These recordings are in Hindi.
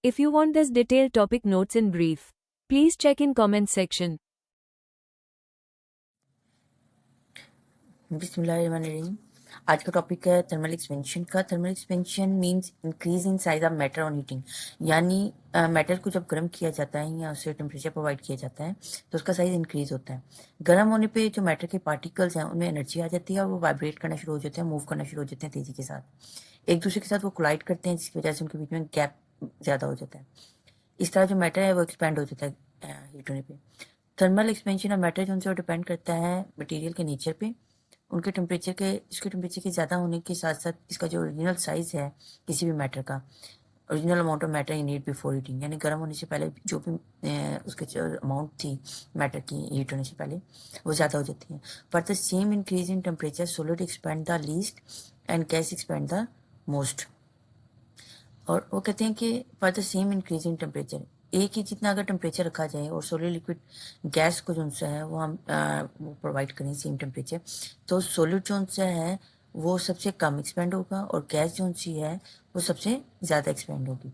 If you want this detailed topic notes in brief, please check in comment section. बिस्मिल्लाहिर्रहमानिर्रहीम। आज का टॉपिक है थर्मल एक्सपेंशन का। Thermal expansion means increase in size of matter on heating, यानी मैटर को जब गर्म किया जाता है या उसे टेम्परेचर प्रोवाइड किया जाता है तो उसका साइज इंक्रीज होता है। गर्म होने पे जो मैटर के पार्टिकल्स हैं उनमें एनर्जी आ जाती है और वो वाइब्रेट करना शुरू हो जाते हैं, मूव करना शुरू हो जाते हैं तेजी के साथ। एक दूसरे के साथ वो कोलाइड करते हैं जिसकी वजह से उनके बीच में गैप ज़्यादा हो जाता है। इस तरह जो मैटर है वो एक्सपेंड हो जाता है हीट होने पे। थर्मल एक्सपेंशन ऑफ मैटर जो उनसे डिपेंड करता है मटेरियल के नेचर पे, उनके टेम्परेचर के ज़्यादा होने के साथ साथ इसका जो ओरिजिनल साइज़ है किसी भी मैटर का, original amount of matter you need before heating, यानी गर्म होने से पहले जो भी उसके जो अमाउंट थी मैटर की हीट होने से पहले वो ज़्यादा हो जाती है। पर the same increase in temperature solid expand the least and gas expand the most. और वो कहते हैं कि for the same increase in temperature, एक ही जितना अगर टेम्परेचर रखा जाए और सॉलिड लिक्विड गैस को जो सा है वो हम वो प्रोवाइड करें सेम टेम्परेचर, तो सॉलिड जो सा है वो सबसे कम एक्सपेंड होगा और गैस जो सी है वो सबसे ज़्यादा एक्सपेंड होगी।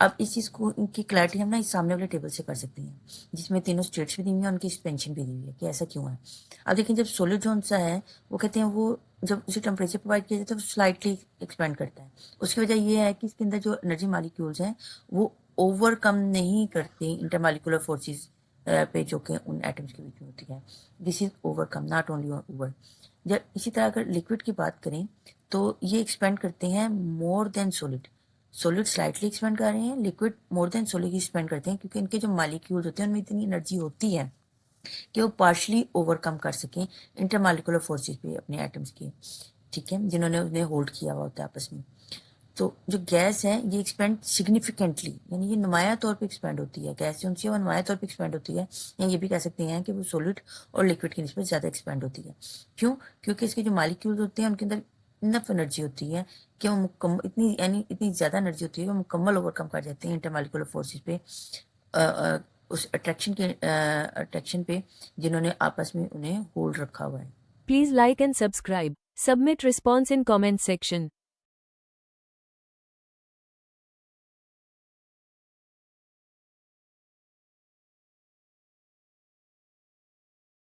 अब इस चीज़ को इनकी क्लैरिटी हम ना इस सामने वाले टेबल से कर सकते हैं जिसमें तीनों स्टेट्स भी दी हुई हैं, उनकी एक्सपेंशन भी दी हुई है कि ऐसा क्यों है। अब देखिए, जब सॉलिड जोन सा है वो कहते हैं वो जब उसे टेम्परेचर प्रोवाइड किया जाता है तो स्लाइटली एक्सपेंड करता है। उसकी वजह ये है कि इसके अंदर जो एनर्जी मालिक्यूल्स हैं वो ओवरकम नहीं करते इंटरमालिकुलर फोर्सेस पे जो कि उन एटम्स के बीच में होती है। This is overcome, not only over. जब इसी तरह अगर लिक्विड की बात करें तो ये एक्सपेंड करते हैं more than solid. Solid slightly expand कर रहे हैं, liquid more than solid expand करते हैं क्योंकि इनके जो मालिक्यूल्स होते हैं उनमें इतनी एनर्जी होती है कि वो पार्शली ओवरकम कर सकें इंटरमालिकुलर फोर्सेस पे अपने एटम्स की, ठीक है, जिन्होंने उन्हें होल्ड किया हुआ होता है आपस में। तो जो गैस है ये एक्सपेंड सिग्निफिकेंटली, यानी ये नुमाया तौर पे एक्सपेंड होती है। गैस जो है वो नुमाया तौर पे एक्सपेंड होती है, या ये भी कह सकते हैं कि वो सॉलिड और लिक्विड की निस्बत ज़्यादा एक्सपेंड होती है। क्यों? क्योंकि इसके जो मालिक्यूल्स होते हैं उनके अंदर इनफ एनर्जी होती है कि वो मुकम्मल इतनी यानी इतनी ज़्यादा एनर्जी होती है कि वो मुकम्मल ओवरकम कर जाते हैं इंटरमालिकुलर फोर्सेस पे, उस अट्रैक्शन पे जिन्होंने आपस में उन्हें होल्ड रखा हुआ है। Please like and subscribe. Submit response in comment section.